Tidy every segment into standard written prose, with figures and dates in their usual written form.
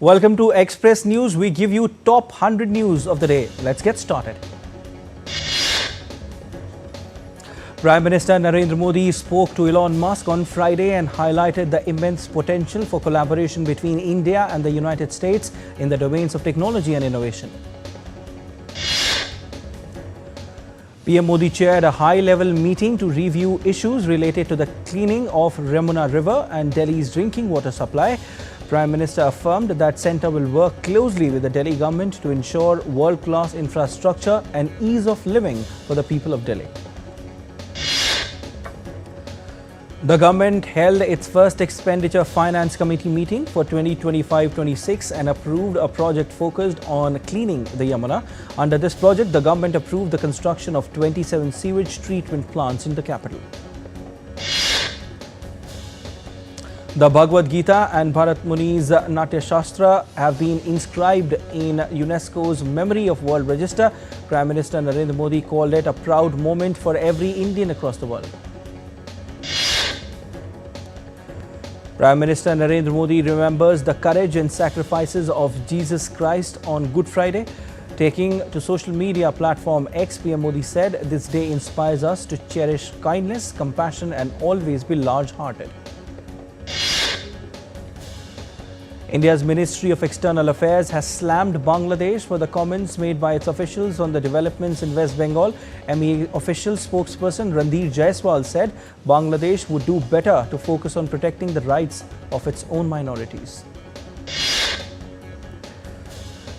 Welcome to Express News. We give you top 100 news of the day. Let's get started. Prime Minister Narendra Modi spoke to Elon Musk on Friday and highlighted the immense potential for collaboration between India and the United States in the domains of technology and innovation. PM Modi chaired a high-level meeting to review issues related to the cleaning of Yamuna River and Delhi's drinking water supply. Prime Minister affirmed that centre will work closely with the Delhi government to ensure world-class infrastructure and ease of living for the people of Delhi. The government held its first Expenditure Finance Committee meeting for 2025-26 and approved a project focused on cleaning the Yamuna. Under this project, the government approved the construction of 27 sewage treatment plants in the capital. The Bhagavad Gita and Bharat Muni's Natya Shastra have been inscribed in UNESCO's Memory of World Register. Prime Minister Narendra Modi called it a proud moment for every Indian across the world. Prime Minister Narendra Modi remembers the courage and sacrifices of Jesus Christ on Good Friday. Taking to social media platform X, PM Modi said, "This day inspires us to cherish kindness, compassion and always be large-hearted." India's Ministry of External Affairs has slammed Bangladesh for the comments made by its officials on the developments in West Bengal. MEA official spokesperson Randir Jaiswal said Bangladesh would do better to focus on protecting the rights of its own minorities.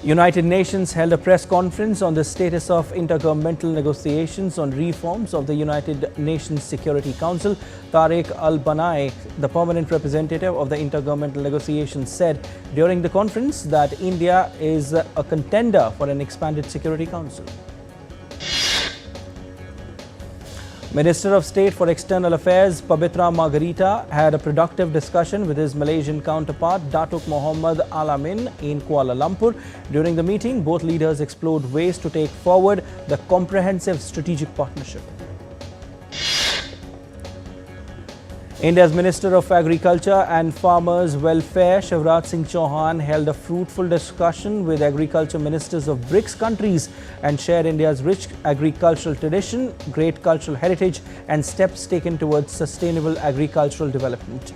United Nations held a press conference on the status of intergovernmental negotiations on reforms of the United Nations Security Council. Tariq Al-Banai, the permanent representative of the intergovernmental negotiations, said during the conference that India is a contender for an expanded Security Council. Minister of State for External Affairs Pabitra Margarita had a productive discussion with his Malaysian counterpart Datuk Mohammad Alamin in Kuala Lumpur. During the meeting, both leaders explored ways to take forward the comprehensive strategic partnership. India's Minister of Agriculture and Farmers Welfare Shivraj Singh Chauhan held a fruitful discussion with agriculture ministers of BRICS countries and shared India's rich agricultural tradition, great cultural heritage and steps taken towards sustainable agricultural development.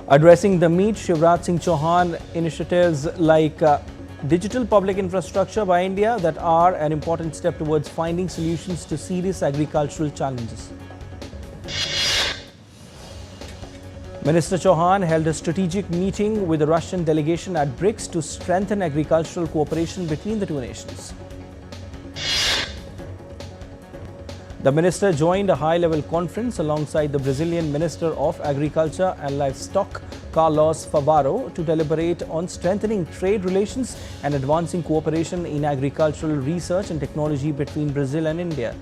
Addressing the meet, Shivraj Singh Chauhan initiatives like digital public infrastructure by India that are an important step towards finding solutions to serious agricultural challenges. Minister Chauhan held a strategic meeting with the Russian delegation at BRICS to strengthen agricultural cooperation between the two nations. The minister joined a high-level conference alongside the Brazilian Minister of Agriculture and Livestock, Carlos Favaro, to deliberate on strengthening trade relations and advancing cooperation in agricultural research and technology between Brazil and India.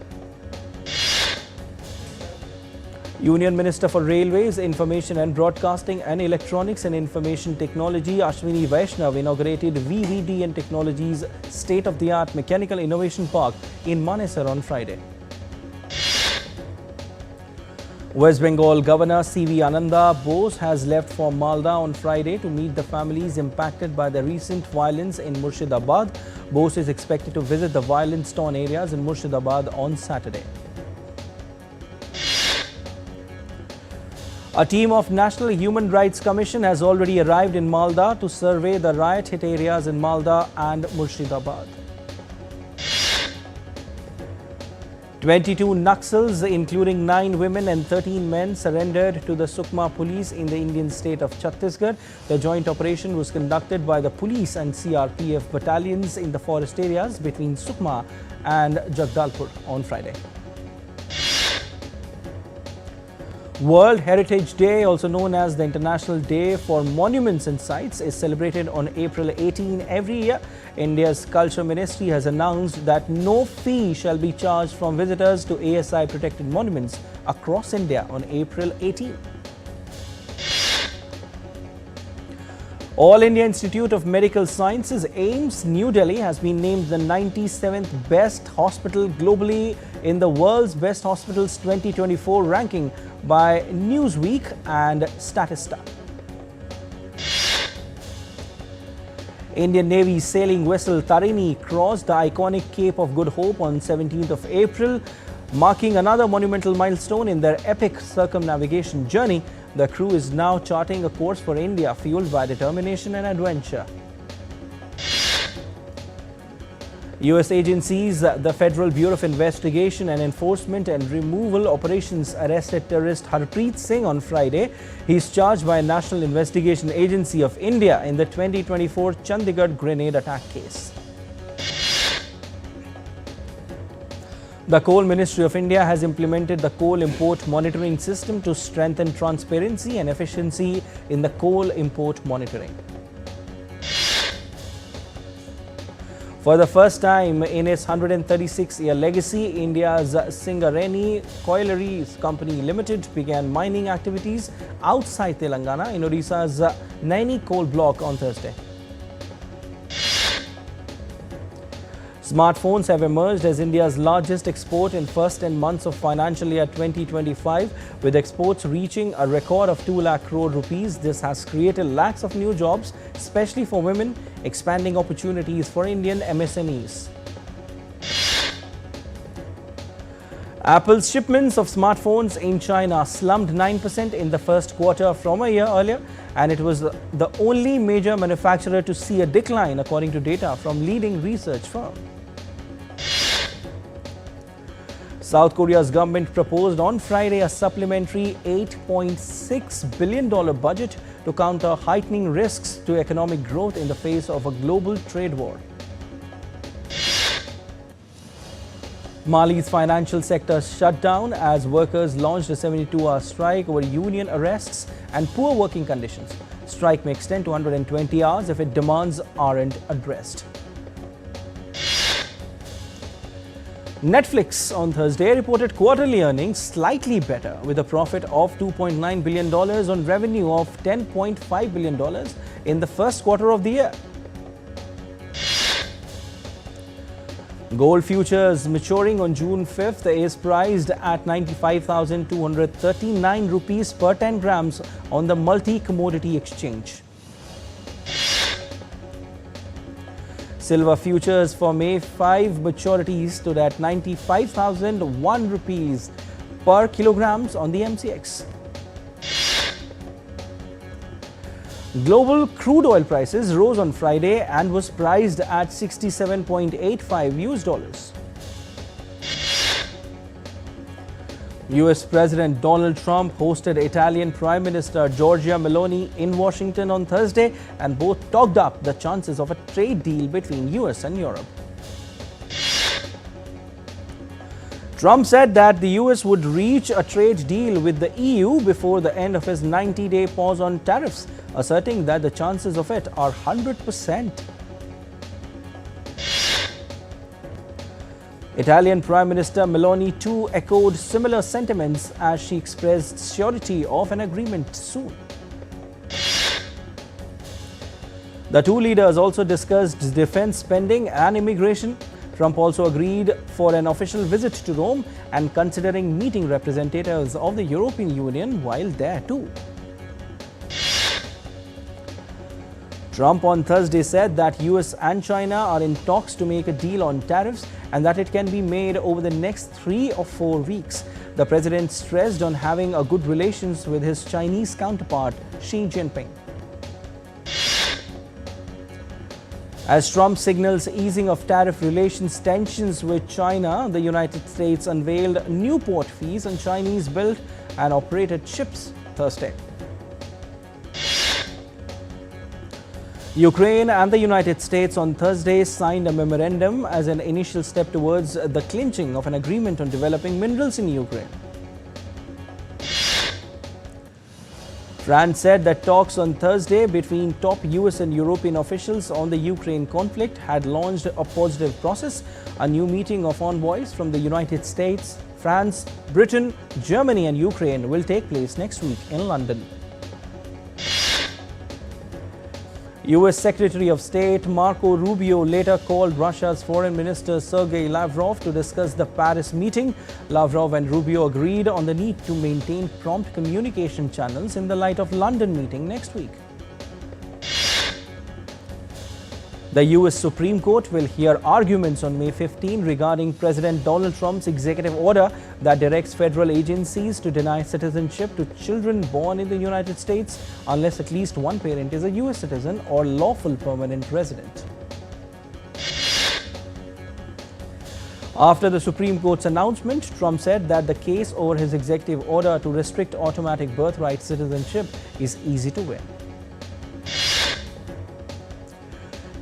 Union Minister for Railways, Information and Broadcasting and Electronics and Information Technology Ashwini Vaishnav inaugurated VVD and Technologies state-of-the-art mechanical innovation park in Manesar on Friday. West Bengal Governor C.V. Ananda Bose has left for Malda on Friday to meet the families impacted by the recent violence in Murshidabad. Bose is expected to visit the violence-torn areas in Murshidabad on Saturday. A team of National Human Rights Commission has already arrived in Malda to survey the riot-hit areas in Malda and Murshidabad. 22 Naxals, including 9 women and 13 men, surrendered to the Sukma police in the Indian state of Chhattisgarh. The joint operation was conducted by the police and CRPF battalions in the forest areas between Sukma and Jagdalpur on Friday. World Heritage Day, also known as the International Day for Monuments and Sites, is celebrated on April 18 every year. India's Culture Ministry has announced that no fee shall be charged from visitors to ASI protected monuments across India on April 18. All India Institute of Medical Sciences, AIIMS, New Delhi has been named the 97th best hospital globally in the World's Best Hospitals 2024 ranking by Newsweek and Statista. Indian Navy sailing vessel Tarini crossed the iconic Cape of Good Hope on 17th of April, marking another monumental milestone in their epic circumnavigation journey. The crew is now charting a course for India, fueled by determination and adventure. U.S. agencies, the Federal Bureau of Investigation and Enforcement and Removal Operations arrested terrorist Harpreet Singh on Friday. He is charged by National Investigation Agency of India in the 2024 Chandigarh grenade attack case. The Coal Ministry of India has implemented the coal import monitoring system to strengthen transparency and efficiency in the coal import monitoring. For the first time in its 136-year legacy, India's Singareni Collieries Company Limited began mining activities outside Telangana in Odisha's Naini coal block on Thursday. Smartphones have emerged as India's largest export in first 10 months of financial year 2025, with exports reaching a record of 2 lakh crore rupees. This has created lakhs of new jobs, especially for women, expanding opportunities for Indian MSMEs. Apple's shipments of smartphones in China slumped 9% in the first quarter from a year earlier, and it was the only major manufacturer to see a decline, according to data from leading research firm. South Korea's government proposed on Friday a supplementary $8.6 billion budget to counter heightening risks to economic growth in the face of a global trade war. Mali's financial sector shut down as workers launched a 72-hour strike over union arrests and poor working conditions. Strike may extend to 120 hours if its demands aren't addressed. Netflix on Thursday reported quarterly earnings slightly better, with a profit of $2.9 billion on revenue of $10.5 billion in the first quarter of the year. Gold futures maturing on June 5th is priced at 95,239 rupees per 10 grams on the multi-commodity exchange. Silver futures for May 5 maturities stood at 95,001 rupees per kilograms on the MCX. Global crude oil prices rose on Friday and was priced at $67.85. US President Donald Trump hosted Italian Prime Minister Giorgia Meloni in Washington on Thursday, and both talked up the chances of a trade deal between US and Europe. Trump said that the US would reach a trade deal with the EU before the end of his 90-day pause on tariffs, asserting that the chances of it are 100%. Italian Prime Minister Meloni too echoed similar sentiments as she expressed surety of an agreement soon. The two leaders also discussed defense spending and immigration. Trump also agreed for an official visit to Rome and considering meeting representatives of the European Union while there too. Trump on Thursday said that US and China are in talks to make a deal on tariffs and that it can be made over the next 3 or 4 weeks. The president stressed on having a good relations with his Chinese counterpart, Xi Jinping. As Trump signals easing of tariff relations tensions with China, the United States unveiled new port fees on Chinese-built and operated ships Thursday. Ukraine and the United States on Thursday signed a memorandum as an initial step towards the clinching of an agreement on developing minerals in Ukraine. France said that talks on Thursday between top US and European officials on the Ukraine conflict had launched a positive process. A new meeting of envoys from the United States, France, Britain, Germany and Ukraine will take place next week in London. US Secretary of State Marco Rubio later called Russia's Foreign Minister Sergei Lavrov to discuss the Paris meeting. Lavrov and Rubio agreed on the need to maintain prompt communication channels in the light of London meeting next week. The US Supreme Court will hear arguments on May 15 regarding President Donald Trump's executive order that directs federal agencies to deny citizenship to children born in the United States unless at least one parent is a US citizen or lawful permanent resident. After the Supreme Court's announcement, Trump said that the case over his executive order to restrict automatic birthright citizenship is easy to win.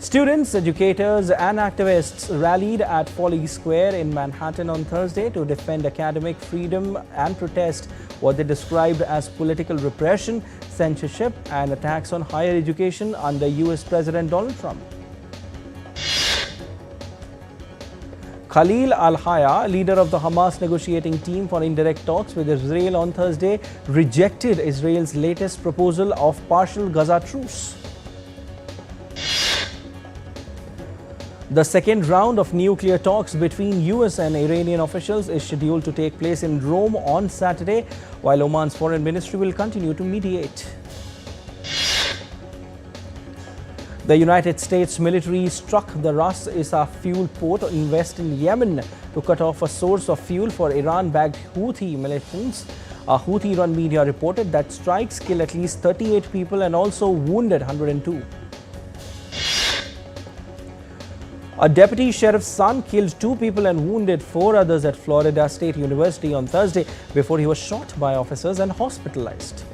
Students, educators and activists rallied at Foley Square in Manhattan on Thursday to defend academic freedom and protest what they described as political repression, censorship and attacks on higher education under US President Donald Trump. Khalil al-Hayya, leader of the Hamas negotiating team for indirect talks with Israel on Thursday, rejected Israel's latest proposal of partial Gaza truce. The second round of nuclear talks between US and Iranian officials is scheduled to take place in Rome on Saturday, while Oman's foreign ministry will continue to mediate. The United States military struck the Ras Issa fuel port in western Yemen to cut off a source of fuel for Iran-backed Houthi militants. A Houthi-run media reported that strikes killed at least 38 people and also wounded 102. A deputy sheriff's son killed 2 people and wounded 4 others at Florida State University on Thursday before he was shot by officers and hospitalized.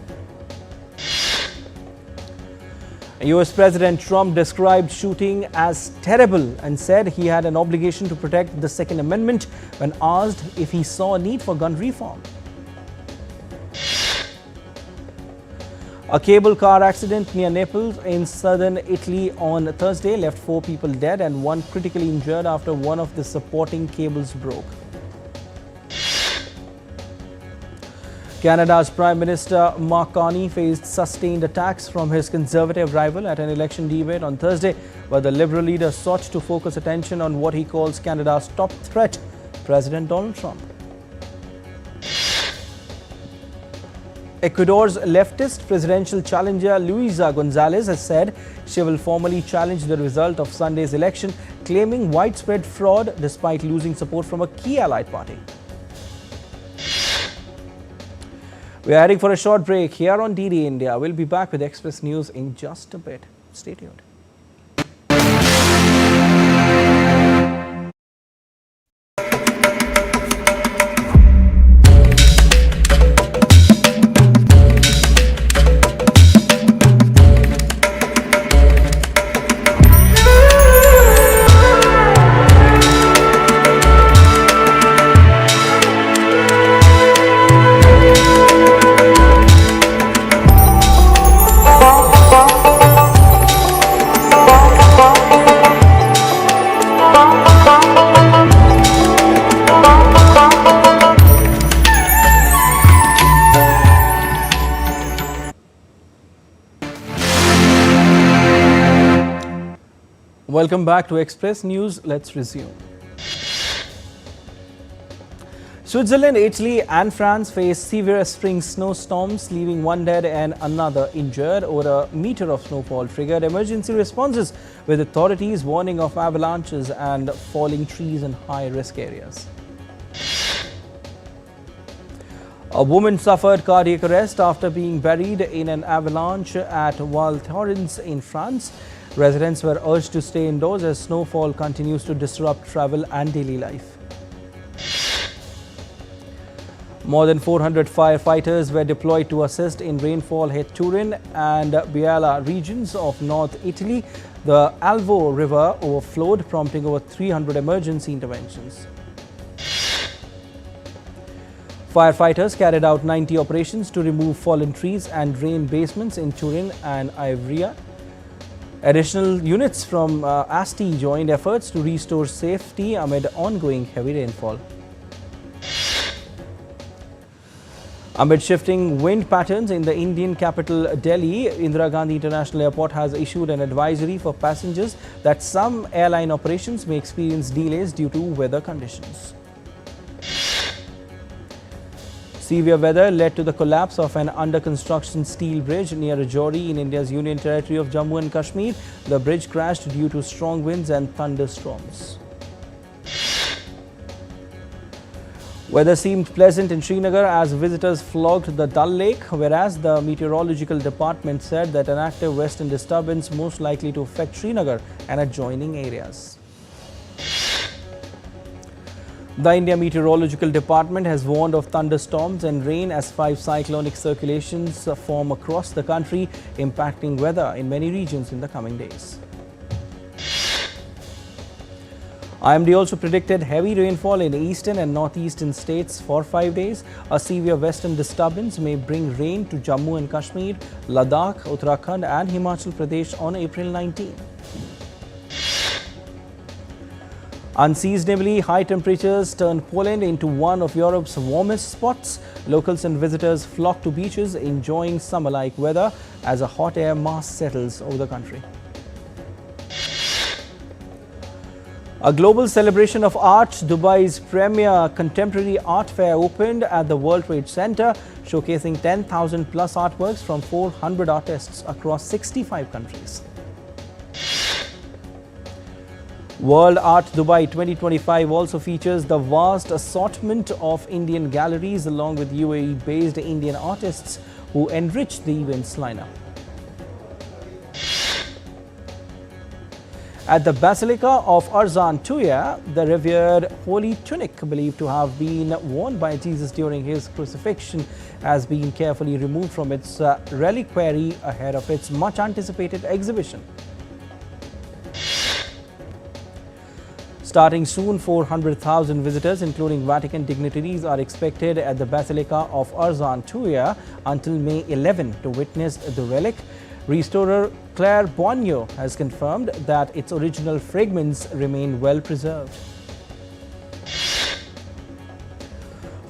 US President Trump described shooting as terrible and said he had an obligation to protect the Second Amendment when asked if he saw a need for gun reform. A cable car accident near Naples in southern Italy on Thursday left 4 people dead and 1 critically injured after one of the supporting cables broke. Canada's Prime Minister Mark Carney faced sustained attacks from his Conservative rival at an election debate on Thursday, where the Liberal leader sought to focus attention on what he calls Canada's top threat, President Donald Trump. Ecuador's leftist presidential challenger Luisa Gonzalez has said she will formally challenge the result of Sunday's election, claiming widespread fraud despite losing support from a key allied party. We are heading for a short break here on DD India. We'll be back with Express News in just a bit. Stay tuned. Welcome back to Express News. Let's resume. Switzerland, Italy and France face severe spring snowstorms, leaving 1 dead and another injured. Over a meter of snowfall triggered emergency responses, with authorities warning of avalanches and falling trees in high-risk areas. A woman suffered cardiac arrest after being buried in an avalanche at Val Thorens in France. Residents were urged to stay indoors as snowfall continues to disrupt travel and daily life. More than 400 firefighters were deployed to assist in rainfall-hit Turin and Biella regions of North Italy. The Alvo River overflowed, prompting over 300 emergency interventions. Firefighters carried out 90 operations to remove fallen trees and drain basements in Turin and Ivrea. Additional units from Asti joined efforts to restore safety amid ongoing heavy rainfall. Amid shifting wind patterns in the Indian capital Delhi, Indira Gandhi International Airport has issued an advisory for passengers that some airline operations may experience delays due to weather conditions. Severe weather led to the collapse of an under-construction steel bridge near Rajouri in India's Union Territory of Jammu and Kashmir. The bridge crashed due to strong winds and thunderstorms. Weather seemed pleasant in Srinagar as visitors flocked the Dal Lake, whereas the meteorological department said that an active western disturbance most likely to affect Srinagar and adjoining areas. The India Meteorological Department has warned of thunderstorms and rain as 5 cyclonic circulations form across the country, impacting weather in many regions in the coming days. IMD also predicted heavy rainfall in eastern and northeastern states for 5 days. A severe western disturbance may bring rain to Jammu and Kashmir, Ladakh, Uttarakhand and Himachal Pradesh on April 19. Unseasonably high temperatures turned Poland into one of Europe's warmest spots. Locals and visitors flock to beaches, enjoying summer-like weather as a hot air mass settles over the country. A global celebration of art, Dubai's premier contemporary art fair opened at the World Trade Center, showcasing 10,000 plus artworks from 400 artists across 65 countries. World Art Dubai 2025 also features the vast assortment of Indian galleries along with UAE-based Indian artists who enrich the event's lineup. At the Basilica of Arzan Tuya, the revered holy tunic believed to have been worn by Jesus during his crucifixion has been carefully removed from its reliquary ahead of its much-anticipated exhibition. Starting soon, 400,000 visitors, including Vatican dignitaries, are expected at the Basilica of Arzan Tuya until May 11 to witness the relic. Restorer Claire Boigneau has confirmed that its original fragments remain well preserved.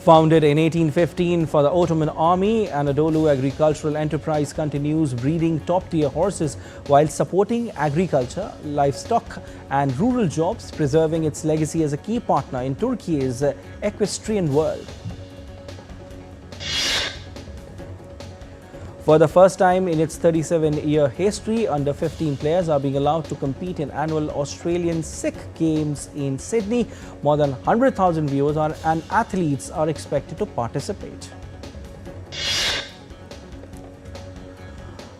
Founded in 1815 for the Ottoman army, Anadolu Agricultural Enterprise continues breeding top-tier horses while supporting agriculture, livestock and rural jobs, preserving its legacy as a key partner in Turkey's equestrian world. For the first time in its 37-year history, under 15 players are being allowed to compete in annual Australian Sikh Games in Sydney. More than 100,000 viewers and athletes are expected to participate.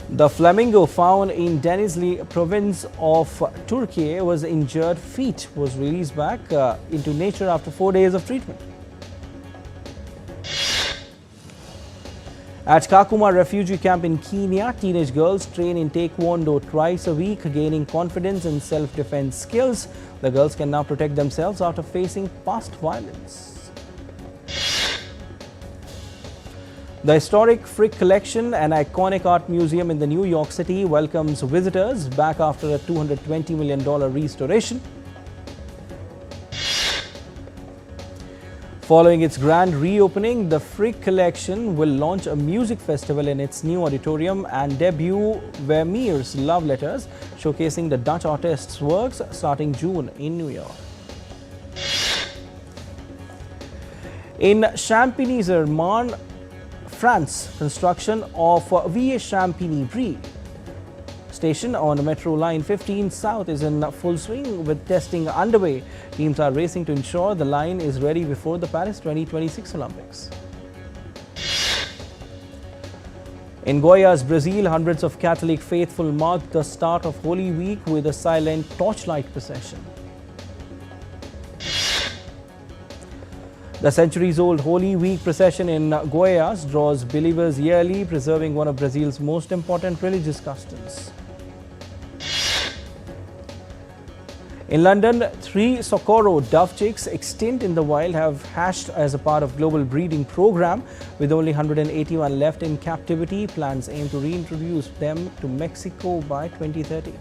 The flamingo found in Denizli province of Turkey was injured feet was released back into nature after 4 days of treatment. At Kakuma refugee camp in Kenya, teenage girls train in Taekwondo twice a week, gaining confidence and self-defense skills. The girls can now protect themselves after facing past violence. The historic Frick Collection, an iconic art museum in the New York City, welcomes visitors back after a $220 million restoration. Following its grand reopening, the Frick Collection will launch a music festival in its new auditorium and debut Vermeer's Love Letters, showcasing the Dutch artist's works starting June in New York. In Champigny-sur-Marne, France, construction of Ville-Champigny-Brie station on Metro Line 15 South is in full swing with testing underway. Teams are racing to ensure the line is ready before the Paris 2026 Olympics. In Goiás, Brazil, hundreds of Catholic faithful marked the start of Holy Week with a silent torchlight procession. The centuries-old Holy Week procession in Goiás draws believers yearly, preserving one of Brazil's most important religious customs. In London, 3 Socorro dove chicks extinct in the wild have hatched as a part of global breeding program. With only 181 left in captivity, plans aim to reintroduce them to Mexico by 2030.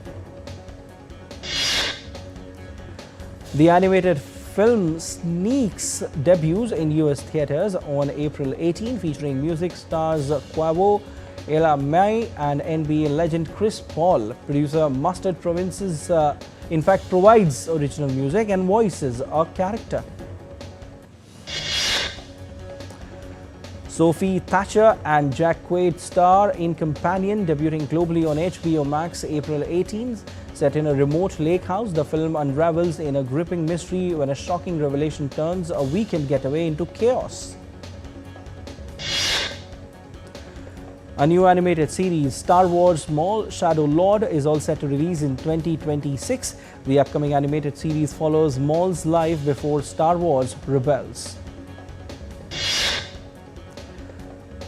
The animated film Sneaks debuts in US theaters on April 18, featuring music stars Quavo, Ella Mai and NBA legend Chris Paul. Producer Mustard Provinces in fact provides original music and voices a character. Sophie Thatcher and Jack Quaid star in Companion, debuting globally on HBO Max April 18th. Set in a remote lake house, the film unravels in a gripping mystery when a shocking revelation turns a weekend getaway into chaos. A new animated series, Star Wars Maul Shadow Lord, is all set to release in 2026. The upcoming animated series follows Maul's life before Star Wars rebels.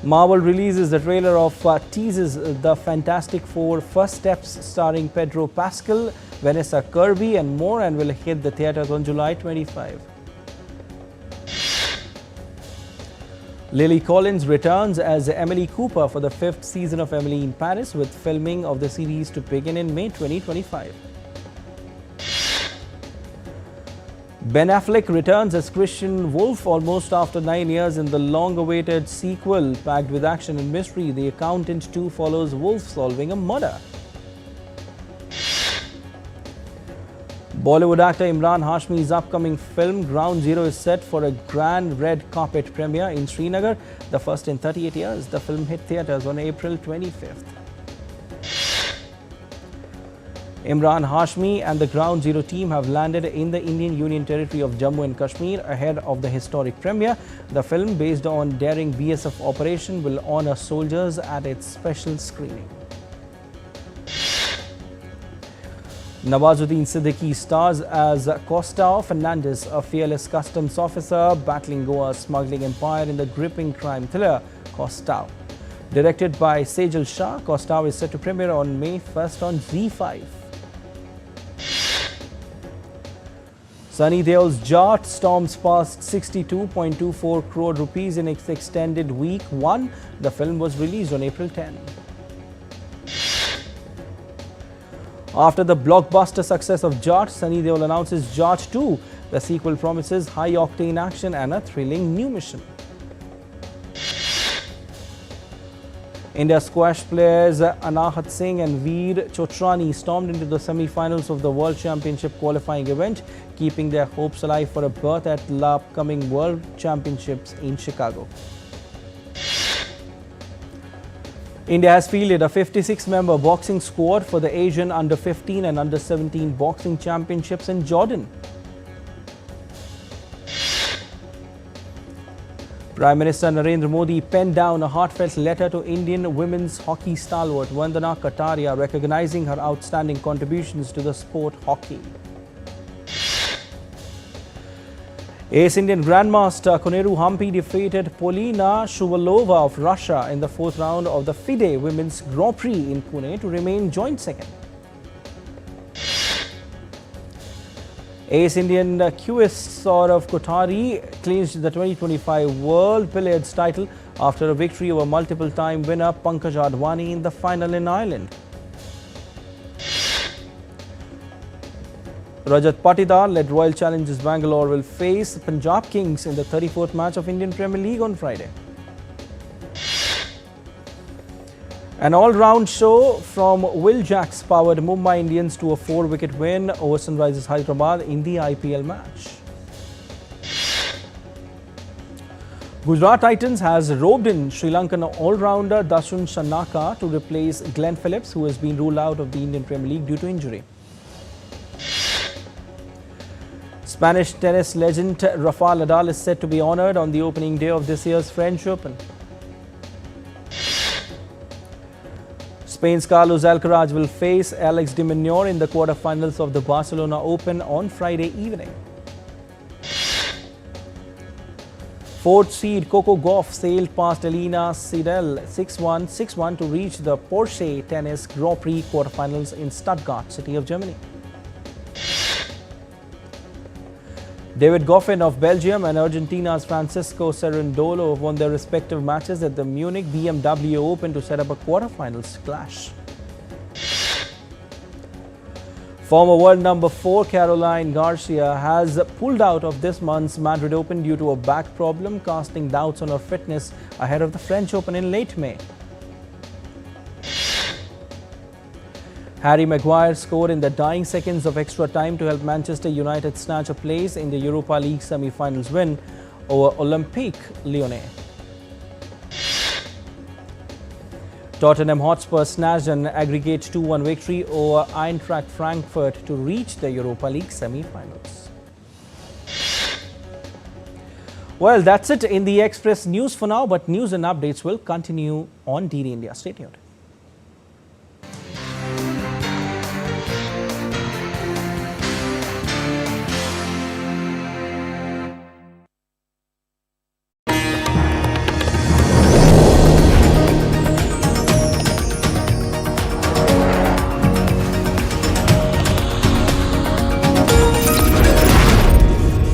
Marvel releases the trailer of teases The Fantastic Four First Steps, starring Pedro Pascal, Vanessa Kirby and more, and will hit the theaters on July 25. Lily Collins returns as Emily Cooper for the 5th season of Emily in Paris, with filming of the series to begin in May 2025. Ben Affleck returns as Christian Wolf almost after 9 years in the long-awaited sequel packed with action and mystery. The Accountant 2 follows Wolf solving a murder. Bollywood actor Imran Hashmi's upcoming film Ground Zero is set for a grand red carpet premiere in Srinagar, the first in 38 years. The film hit theatres on April 25th. Imran Hashmi and the Ground Zero team have landed in the Indian Union territory of Jammu and Kashmir ahead of the historic premiere. The film, based on daring BSF operation, will honour soldiers at its special screening. Nawazuddin Siddiqui stars as Costa Fernandez, a fearless customs officer battling Goa's smuggling empire in the gripping crime thriller Costa. Directed by Sejal Shah, Costa is set to premiere on May 1st on Z5. Sunny Deol's Jat storms past 62.24 crore rupees in its extended week 1. The film was released on April 10. After the blockbuster success of Jat, Sunny Deol announces Jat 2. The sequel promises high-octane action and a thrilling new mission. India squash players Anahat Singh and Veer Chotrani stormed into the semi-finals of the World Championship qualifying event, keeping their hopes alive for a berth at the upcoming World Championships in Chicago. India has fielded a 56-member boxing squad for the Asian Under-15 and Under-17 boxing championships in Jordan. Prime Minister Narendra Modi penned down a heartfelt letter to Indian women's hockey stalwart Vandana Kataria, recognizing her outstanding contributions to the sport hockey. Ace Indian Grandmaster Koneru Hampi defeated Polina Shuvalova of Russia in the 4th round of the FIDE Women's Grand Prix in Pune to remain joint second. Ace Indian queuist Saurav Kothari clinched the 2025 World Billiards title after a victory over multiple-time winner Pankaj Advani in the final in Ireland. Rajat Patidar-led Royal Challengers Bangalore will face Punjab Kings in the 34th match of Indian Premier League on Friday. An all-round show from Will Jacks powered Mumbai Indians to a 4-wicket win over Sunrisers Hyderabad in the IPL match. Gujarat Titans has roped in Sri Lankan all-rounder Dasun Shanaka to replace Glenn Phillips, who has been ruled out of the Indian Premier League due to injury. Spanish tennis legend Rafael Nadal is set to be honoured on the opening day of this year's French Open. Spain's Carlos Alcaraz will face Alex de Minaur in the quarterfinals of the Barcelona Open on Friday evening. 4th seed Coco Gauff sailed past Elina Seidel 6-1, 6-1 to reach the Porsche Tennis Grand Prix quarterfinals in Stuttgart, city of Germany. David Goffin of Belgium and Argentina's Francisco Cerundolo won their respective matches at the Munich BMW Open to set up a quarterfinals clash. Former world number 4 Caroline Garcia has pulled out of this month's Madrid Open due to a back problem, casting doubts on her fitness ahead of the French Open in late May. Harry Maguire scored in the dying seconds of extra time to help Manchester United snatch a place in the Europa League semi-finals win over Olympique Lyonnais. Tottenham Hotspur snatched an aggregate 2-1 victory over Eintracht Frankfurt to reach the Europa League semi-finals. Well, that's it in the Express News for now, but news and updates will continue on DD India. Stay tuned.